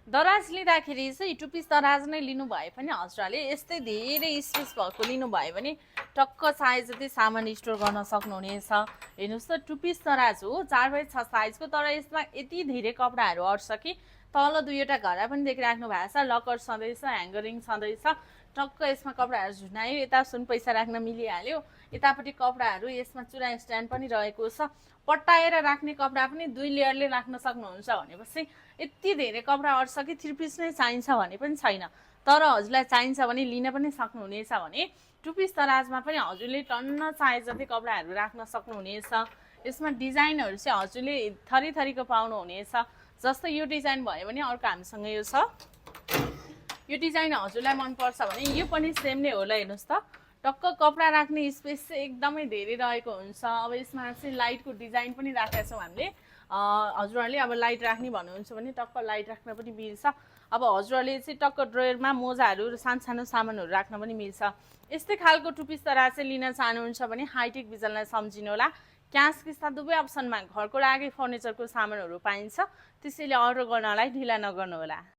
दराज लिँदाखेरि चाहिँ 2 पिस दराज नै लिनु भए पनि हजुरहरूले यस्तै धेरै स्पेस भएको लिनु भयो भने टक्क साइज जति सामान स्टोर गर्न सक्नुहुनेछ। हेर्नुहोस् त 2 पिस दराज हो 4x6 साइजको, तर यसमा यति धेरै कपडाहरू अट्छ कि तल दुईवटा घरा पनि देखिराख्नु भएको छ, लकर छँदैछ, ह्याङ्गरिङ छँदैछ। टक्क यसमा कपडाहरू झुनायो, यता सुन पैसा राख्न मिलिहाल्यो, यतापट्टि कपडाहरू, यसमा चुरा स्ट्यान्ड पनि रहेको छ। पट्टाएर राख्ने कपडा पनि 2 लेयरले राख्न सक्नुहुन्छ भनेपछि यति धेरै कपडा अट्छ कि 3 पिस नै चाहिन्छ भने पनि छैन। तर हजुरलाई चाहिन्छ भने लिन पनि सक्नुहुनेछ भने 2 पिस दराजमा पनि हजुरले टन्न साइज जति कपडाहरू राख्न सक्नुहुनेछ। यसमा डिजाइनहरू चाहिँ हजुरले थरीथरीको पाउनुहुनेछ। जस्तो यो डिजाइन भयो भने अर्को हामीसँग यो छ, यो डिजाइन हजुरलाई मनपर्छ भने यो पनि सेम नै होला। हेर्नुहोस् त टक्क कपडा राख्ने स्पेस चाहिँ एकदमै धेरै रहेको हुन्छ। अब यसमा चाहिँ लाइटको डिजाइन पनि राखेका छौँ हामीले। हजुरहरूले अब लाइट राख्ने भन्नुहुन्छ भने टक्क लाइट राख्न पनि मिल्छ। अब हजुरहरूले चाहिँ टक्क ड्रोयरमा मोजाहरू र सानो सामानहरू राख्न पनि मिल्छ। यस्तै खालको 2 पिस दराज चाहिँ लिन चाहनुहुन्छ भने हाइटेक भिजनलाई सम्झिनु होला। क्यास किस्ता दुवै अप्सनमा घरको लागि फर्निचरको सामानहरू पाइन्छ, त्यसैले अर्डर गर्नलाई ढिला नगर्नु होला।